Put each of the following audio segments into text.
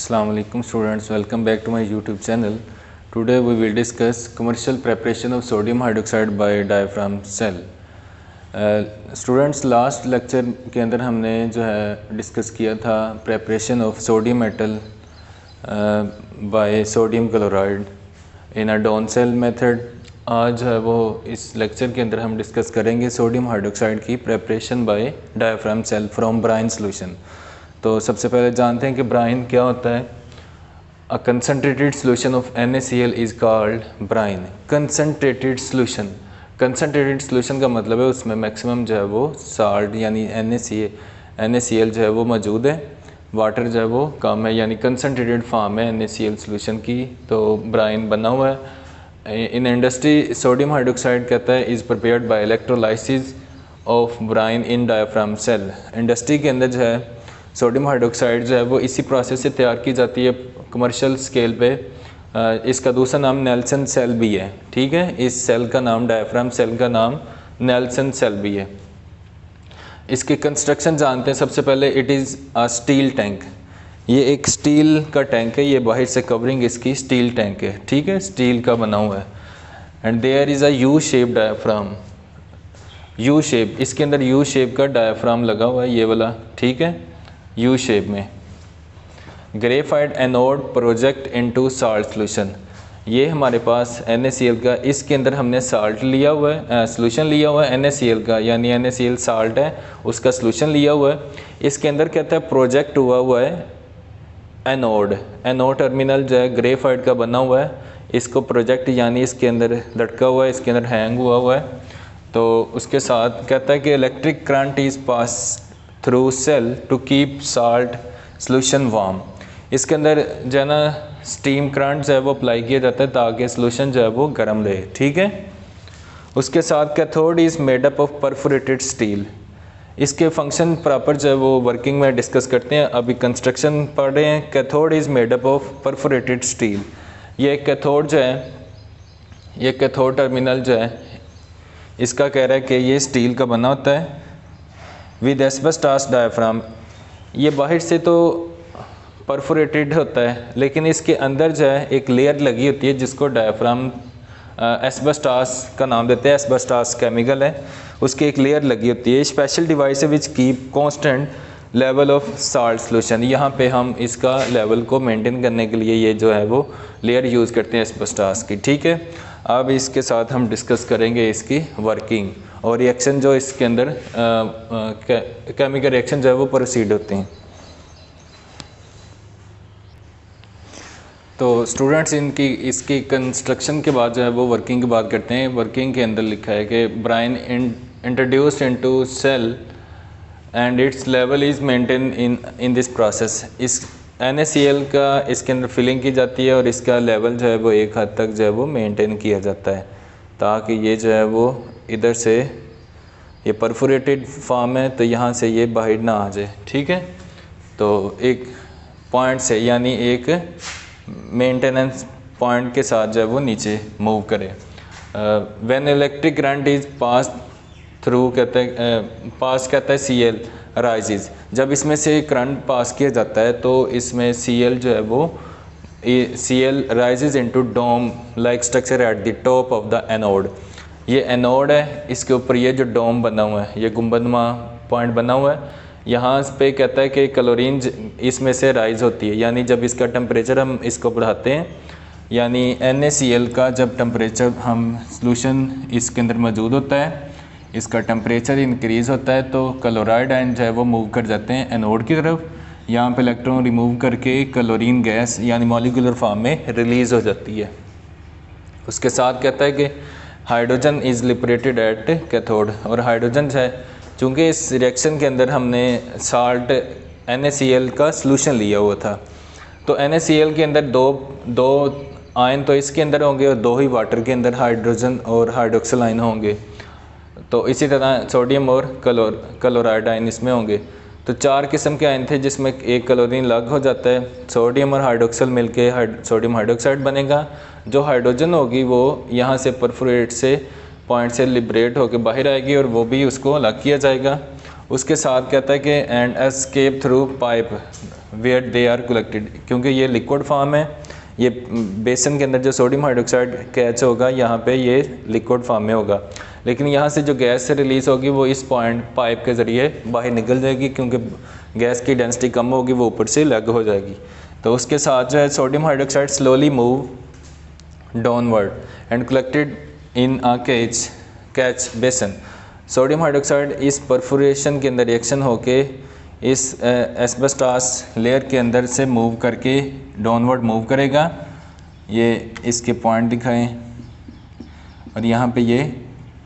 Assalamu alaikum students, welcome back to my YouTube channel. Today we will discuss commercial preparation of sodium hydroxide by diaphragm cell. Students last lecture के अंदर हमने जो है discuss किया था preparation of sodium metal by sodium chloride in a Down cell method. आज जो है वो इस लेक्चर के अंदर हम डिस्कस करेंगे सोडियम हाइड्रोक्साइड की preparation by diaphragm cell from brine solution. तो सबसे पहले जानते हैं कि ब्राइन क्या होता है। A concentrated solution of NaCl is called brine. Concentrated solution का मतलब है उसमें मैक्सिमम जो है वो साल्ट यानी NaCl जो है वो मौजूद है, वाटर जो है वो कम है, यानी कंसनट्रेटेड फॉर्म है NaCl सोल्यूशन की, तो ब्राइन बना हुआ है। इन इंडस्ट्री सोडियम हाइड्रोक्साइड कहता है is prepared by electrolysis of brine in diaphragm cell. Industry के अंदर जो है सोडियम हाइड्रोक्साइड जो है वो इसी प्रोसेस से तैयार की जाती है कमर्शियल स्केल पे। इसका दूसरा नाम नेल्सन सेल भी है, ठीक है। इस सेल का नाम, डायफ्राम सेल का नाम नेल्सन सेल भी है। इसकी कंस्ट्रक्शन जानते हैं। सबसे पहले it is a steel tank. ये एक स्टील का टैंक है, ये बाहर से कवरिंग इसकी स्टील टैंक है, ठीक है, स्टील का बना हुआ है। And there is a U shape diaphragm, U shape, इसके अंदर यू शेप का डायफ्राम लगा हुआ है, ये वाला, ठीक है, यू शेप में। Graphite anode project into salt solution. ये हमारे पास NaCl का, इसके अंदर हमने साल्ट लिया हुआ है, सोल्यूशन लिया हुआ है NaCl का, यानी NaCl साल्ट है, उसका सोल्यूशन लिया हुआ है। इसके अंदर कहता है प्रोजेक्ट हुआ है एनोड। एनोड टर्मिनल जो है ग्रेफाइट का बना हुआ है, इसको प्रोजेक्ट यानी इसके अंदर लटका हुआ है, इसके अंदर हैंग हुआ है। तो उसके साथ कहता है कि electric current is pass through cell to keep salt solution warm. इसके अंदर जो है ना स्टीम करंट जो है वो अप्लाई किया जाता है ताकि सोल्यूशन जो है वो गर्म रहे, ठीक है। उसके साथ cathode is made up of perforated steel. इसके फंक्शन प्रॉपर जो है वो वर्किंग में डिस्कस करते हैं, अभी कंस्ट्रक्शन पढ़ रहे हैं। Cathode is made up of perforated steel. ये कैथोड जो है, ये कैथोड टर्मिनल जो है इसका कह रहा है कि ये स्टील का बना होता है विद एस्बेस्टॉस डायफ्राम। ये बाहर से तो परफोरेटेड होता है, लेकिन इसके अंदर जो है एक लेयर लगी होती है जिसको डायफ्राम एस्बेस्टॉस का नाम देते हैं। एस्बेस्टॉस केमिकल है, उसकी एक लेयर लगी होती है। Special device which keep constant level of salt solution. यहाँ पे हम इसका लेवल को मेंटेन करने के लिए ये जो है वो लेयर यूज़ करते हैं एस्बेस्टॉस की, ठीक है। अब इसके साथ हम डिस्कस करेंगे इसकी वर्किंग और रिएक्शन जो इसके अंदर केमिकल रिएक्शन जो है वो प्रोसीड होते हैं। तो स्टूडेंट्स इसकी कंस्ट्रक्शन के बाद जो है वो वर्किंग की बात करते हैं। वर्किंग के अंदर लिखा है कि brine introduced into cell and its level is maintain in this process. इस NaCl का इसके अंदर फिलिंग की जाती है और इसका लेवल जो है वो एक हद तक जो है वो मेंटेन किया जाता है ताकि ये जो है वो इधर से, ये परफोरेटेड फॉर्म है तो यहाँ से ये बाहर ना आ जाए, ठीक है। तो एक पॉइंट से, यानी एक मेंटेनेंस पॉइंट के साथ जो है वो नीचे मूव करे। When electric current is pass through कहते हैं, पास कहता है Cl राइजेज। जब इसमें से करंट पास किया जाता है तो इसमें Cl जो है वो Cl rises into dome like structure at the top of the anode. ये एनोड है, इसके ऊपर ये जो डोम बना हुआ है, ये गुंबदनुमा पॉइंट बना हुआ है, यहाँ पे कहता है कि क्लोरीन इसमें से राइज होती है, यानी जब इसका टेम्परेचर हम इसको बढ़ाते हैं, यानी NaCl का जब टेम्परेचर हम सोल्यूशन इसके अंदर मौजूद होता है, इसका टेम्परेचर इंक्रीज़ होता है तो क्लोराइड आयन जो है वो मूव कर जाते हैं एनोड की तरफ। यहाँ पे इलेक्ट्रॉन रिमूव करके क्लोरीन गैस यानी मॉलिक्यूलर फॉर्म में रिलीज़ हो जाती है। उसके साथ कहता है कि hydrogen is liberated at cathode. और हाइड्रोजन जो है, चूँकि इस रिएक्शन के अंदर हमने साल्ट NaCl का सोल्यूशन लिया हुआ था, तो NaCl के अंदर दो आयन तो इसके अंदर होंगे और दो ही वाटर के अंदर हाइड्रोजन और हाइड्रोक्सिल आयन होंगे। तो इसी तरह सोडियम और क्लोराइड आयन इसमें होंगे। तो चार किस्म के आयन थे जिसमें एक क्लोरीन अलग हो जाता है, सोडियम और हाइड्रोक्सिल मिलके सोडियम हाइड्रोक्साइड बनेगा। जो हाइड्रोजन होगी वो यहाँ से परफोरेट से पॉइंट से लिबरेट होकर बाहर आएगी और वो भी उसको अलग किया जाएगा। उसके साथ कहता है कि and escape through pipe where they are collected, क्योंकि ये लिक्विड फॉर्म है, ये बेसन के अंदर जो सोडियम हाइड्रोक्साइड कैच होगा यहाँ पे ये लिक्विड फॉर्म में होगा, लेकिन यहाँ से जो गैस से रिलीज़ होगी वो इस पॉइंट पाइप के ज़रिए बाहर निकल जाएगी, क्योंकि गैस की डेंसिटी कम होगी, वो ऊपर से लग हो जाएगी। तो उसके साथ जो है sodium hydroxide slowly move downward and collected in a catch बेसन। सोडियम हाइड्रोक्साइड इस परफोरेशन के अंदर रिएक्शन होके इस एस्बेस्टॉस लेयर के अंदर से मूव करके डाउनवर्ड मूव करेगा। ये इसके पॉइंट दिखाएं और यहाँ पे ये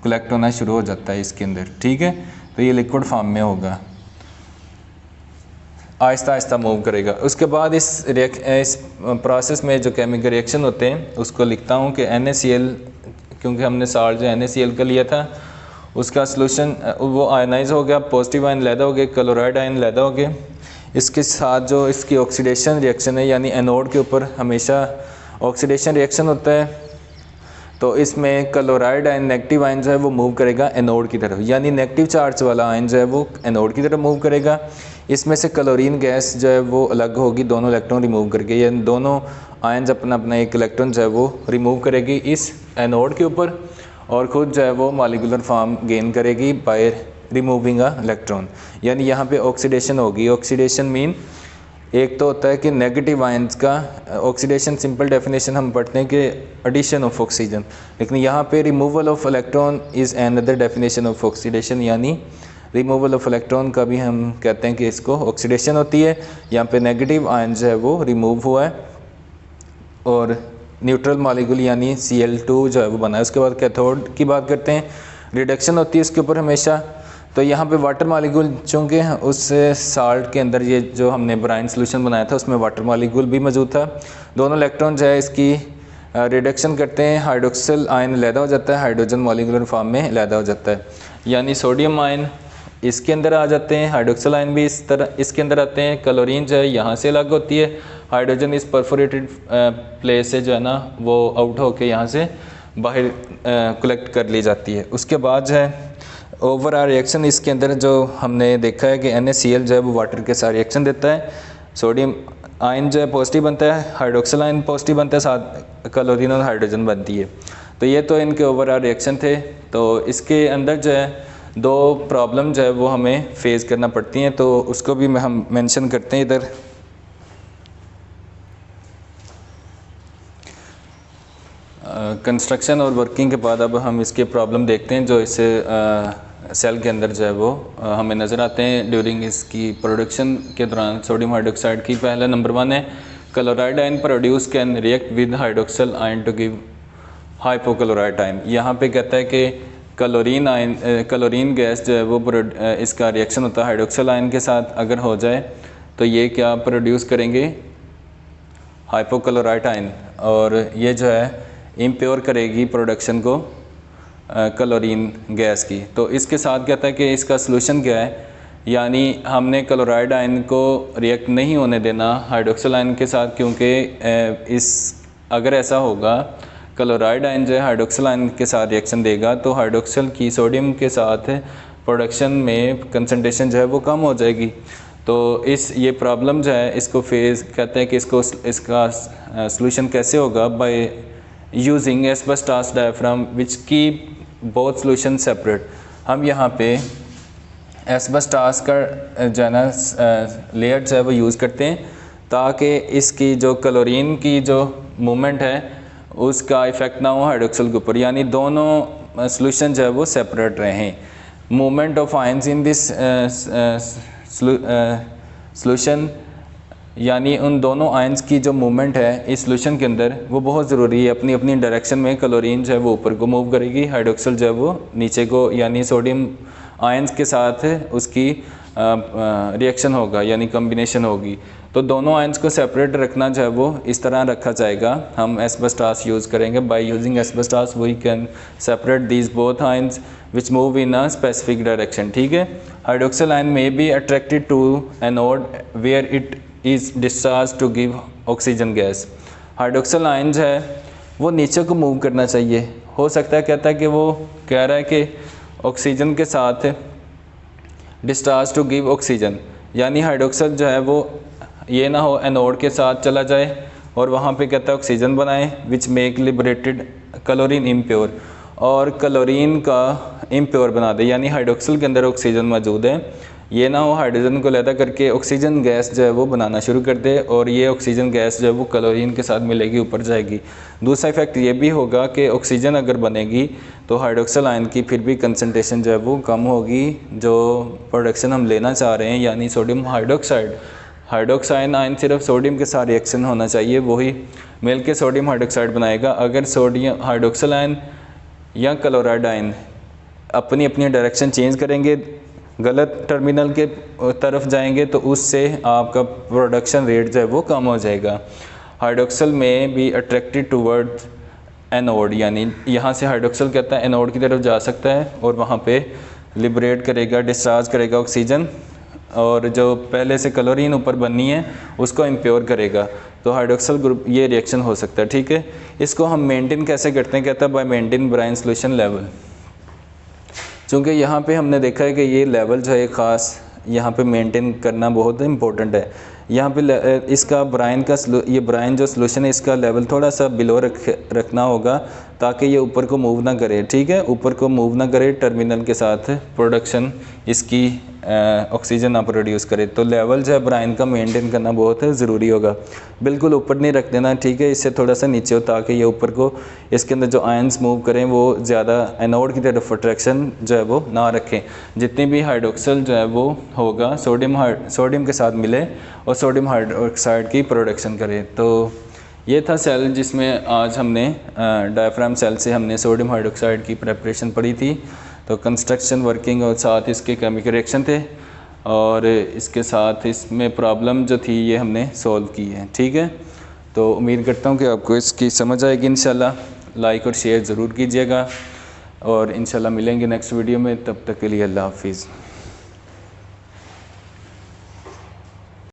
कलेक्ट होना शुरू हो जाता है इसके अंदर, ठीक है। तो ये लिक्विड फॉर्म में होगा, आहिस्ता आहिस्ता मूव करेगा। उसके बाद इस प्रोसेस में जो केमिकल रिएक्शन होते हैं उसको लिखता हूँ कि NaCl, क्योंकि हमने साल्ट जो NaCl का लिया था उसका सोल्यूशन वो आयनाइज हो गया, पॉजिटिव आयन लैदा हो गए, क्लोराइड आयन लैदा हो गए। इसके साथ जो इसकी ऑक्सीडेशन रिएक्शन है, यानी एनोड के ऊपर हमेशा ऑक्सीडेशन रिएक्शन होता है, तो इसमें क्लोराइड आयन नेगेटिव आयन जो है वो मूव करेगा एनोड की तरफ, यानी नेगेटिव चार्ज वाला आयन जो है वो एनोड की तरफ मूव करेगा। इसमें से क्लोरीन गैस जो है वो अलग होगी, दोनों इलेक्ट्रॉन रिमूव करके, यानी दोनों आयन्स अपना अपना एक इलेक्ट्रॉन जो है वो रिमूव करेगी इस एनोड के ऊपर, और ख़ुद जो है वो मॉलिक्यूलर फॉर्म गेन करेगी बाय रिमूविंग अ इलेक्ट्रॉन। यानी यहाँ पे ऑक्सीडेशन होगी। ऑक्सीडेशन मीन एक तो होता है कि नेगेटिव आयंस का ऑक्सीडेशन, सिंपल डेफिनेशन हम पढ़ते हैं कि एडिशन ऑफ ऑक्सीजन, लेकिन यहाँ पे removal of electron is another definition of oxidation, यानी रिमूवल ऑफ इलेक्ट्रॉन का भी हम कहते हैं कि इसको ऑक्सीडेशन होती है। यहाँ पे नेगेटिव आयन जो है वो रिमूव हुआ है और न्यूट्रल मॉलिक्यूल यानी Cl2 जो है वो बना है। उसके बाद कैथोड की बात करते हैं, रिडक्शन होती है इसके ऊपर हमेशा। तो यहाँ पे वाटर मॉलिक्यूल, चूँकि उस साल्ट के अंदर ये जो हमने ब्राइन सोल्यूशन बनाया था उसमें वाटर मॉलिक्यूल भी मौजूद था, दोनों इलेक्ट्रॉन जो है इसकी रिडक्शन करते हैं, हाइड्रोक्सिल आयन लैदा हो जाता है, हाइड्रोजन मॉलिक्यूलर फॉर्म में लैदा हो जाता है, यानी सोडियम आयन इसके अंदर आ जाते हैं, हाइड्रोक्सिल आयन भी इस तरह इसके अंदर आते हैं। क्लोरीन जो है यहाँ से अलग होती है, हाइड्रोजन इस परफोरेटेड प्लेस से जो है ना वो आउट होके यहाँ से बाहर कलेक्ट कर ली जाती है। उसके बाद जो है ओवरऑल रिएक्शन इसके अंदर जो हमने देखा है कि NaCl जो है वो वाटर के साथ रिएक्शन देता है, सोडियम आयन जो है पॉजिटिव बनता है, हाइड्रोक्सिल आयन पॉजिटिव बनता है, साथ क्लोरीन और हाइड्रोजन बनती है। तो ये तो इनके ओवरऑल रिएक्शन थे। तो इसके अंदर जो है दो प्रॉब्लम जो है वो हमें फेस करना पड़ती हैं, तो उसको भी हम मेंशन करते हैं इधर। कंस्ट्रक्शन और वर्किंग के बाद अब हम इसके प्रॉब्लम देखते हैं जो इस सेल के अंदर जो है वो हमें नज़र आते हैं ड्यूरिंग इसकी प्रोडक्शन के दौरान सोडियम हाइड्रोक्साइड की। पहला नंबर 1 है chloride ion produce can react with hydroxyl ion to give hypochloride ion. यहाँ पे कहता है कि क्लोरीन गैस जो है वो इसका रिएक्शन होता है हाइड्रोक्सिल आयन के साथ, अगर हो जाए तो ये क्या प्रोड्यूस करेंगे, हाइपोक्लोराइड आयन, और ये जो है इम्प्योर करेगी प्रोडक्शन को क्लोरीन गैस की। तो इसके साथ कहता है कि इसका सलूशन क्या है, यानी हमने क्लोराइड आयन को रिएक्ट नहीं होने देना हाइड्रोक्सिल आयन के साथ, क्योंकि अगर ऐसा होगा क्लोराइड आयन जो है हाइड्रोक्सिल आयन के साथ रिएक्शन देगा तो हाइड्रोक्सिल की सोडियम के साथ प्रोडक्शन में कंसंट्रेशन जो है वो कम हो जाएगी। तो ये प्रॉब्लम जो है इसको फेस कहते हैं कि इसका सलूशन कैसे होगा, bye using asbestos diaphragm which keep both solution separate. हम यहाँ पे एस्बेस्टॉस का जो है ना लेयर जो है वो यूज़ करते हैं ताकि इसकी जो क्लोरीन की जो मूवमेंट है उसका इफ़ेक्ट ना हो हाइड्रोक्सिल के ऊपर, यानी दोनों सॉल्यूशन जो है वो सेपरेट रहें। Movement of ions in this solution, यानी उन दोनों आयंस की जो मूवमेंट है इस सॉल्यूशन के अंदर वो बहुत ज़रूरी है। अपनी अपनी डायरेक्शन में क्लोरीन जो है वो ऊपर को मूव करेगी, हाइड्रोक्सिल जो है वो नीचे को, यानी सोडियम आयंस के साथ उसकी रिएक्शन होगा यानी कम्बिनेशन होगी। तो दोनों आयंस को सेपरेट रखना जो है वो इस तरह रखा जाएगा। हम एस्बेस्टॉस यूज़ करेंगे, by using asbestos we can separate these both ions which move in a specific direction, ठीक है। Hydroxyl ion may be attracted to anode where it is discharge to give oxygen gas. Hydroxyl ion जो है वो नीचे को move करना चाहिए, हो सकता है कहता है कि वो कह रहा है कि ऑक्सीजन के साथ डिस्चार्ज टू गिव ऑक्सीजन, यानी हाइड्रोक्सिल जो है वो ये ना हो एनोड के साथ चला जाए और वहाँ पे कहता है ऑक्सीजन बनाए which make liberated chlorine impure, और क्लोरीन का इम्प्योर बना दे, यानी हाइड्रोक्सिल के अंदर ऑक्सीजन मौजूद है, ये ना हो हाइड्रोजन को अलहदा करके ऑक्सीजन गैस जो है वो बनाना शुरू कर दे और ये ऑक्सीजन गैस जो है वो क्लोरीन के साथ मिलेगी, ऊपर जाएगी। दूसरा इफेक्ट ये भी होगा कि ऑक्सीजन अगर बनेगी तो हाइड्रोक्सिल आयन की फिर भी कंसनट्रेशन जो है वो कम होगी, जो प्रोडक्शन हम लेना चाह रहे हैं यानी सोडियम हाइड्रोक्साइड। हाइड्रोक्साइड आयन सिर्फ सोडियम के साथ रिएक्शन होना चाहिए, वही मिल के सोडियम हाइड्रोक्साइड बनाएगा। अगर सोडियम हाइड्रोक्सिल आयन या क्लोराइड आयन अपनी अपनी डायरेक्शन चेंज करेंगे, गलत टर्मिनल के तरफ जाएंगे, तो उससे आपका प्रोडक्शन रेट जो है वो कम हो जाएगा। हाइड्रोक्सिल में भी अट्रैक्टेड टूवर्ड एनोड, यानी यहाँ से हाइड्रोक्सिल कहता है एनोड की तरफ जा सकता है और वहाँ पे लिबरेट करेगा, डिस्चार्ज करेगा ऑक्सीजन, और जो पहले से क्लोरीन ऊपर बननी है उसको इम्प्योर करेगा। तो हाइड्रोक्सिल ग्रुप ये रिएक्शन हो सकता है, ठीक है। इसको हम मेंटेन कैसे करते हैं, कहता है by maintain brine solution level. चूँकि यहाँ पे हमने देखा है कि ये लेवल जो है ख़ास यहाँ पे मेंटेन करना बहुत इम्पोर्टेंट है। यहाँ पे इसका ब्राइन का ये ब्राइन जो सोल्यूशन है इसका लेवल थोड़ा सा बिलो रखना होगा ताकि ये ऊपर को मूव ना करे, ठीक है, ऊपर को मूव ना करे, टर्मिनल के साथ प्रोडक्शन इसकी ऑक्सीजन ना प्रोड्यूस करे। तो लेवल जो है ब्राइन का मेंटेन करना बहुत ज़रूरी होगा, बिल्कुल ऊपर नहीं रख देना, ठीक है, इससे थोड़ा सा नीचे हो ताकि ये ऊपर को इसके अंदर जो आयंस मूव करें वो ज़्यादा एनोड की तरफ अट्रैक्शन जो है वो ना रखें। जितनी भी हाइड्रोक्सिल जो है वो होगा सोडियम के साथ मिले और सोडियम हाइड्रोक्साइड की प्रोडक्शन करे। तो ये था सेल जिसमें आज हमने डायफ्राम सेल से हमने सोडियम हाइड्रोक्साइड की प्रेपरेशन पढ़ी थी। तो कंस्ट्रक्शन, वर्किंग और साथ इसके केमिकल रिएक्शन थे और इसके साथ इसमें प्रॉब्लम जो थी ये हमने सॉल्व की है, ठीक है। तो उम्मीद करता हूँ कि आपको इसकी समझ आएगी इंशाल्लाह। लाइक और शेयर ज़रूर कीजिएगा और इंशाल्लाह मिलेंगे नेक्स्ट वीडियो में, तब तक के लिए अल्लाह हाफिज़।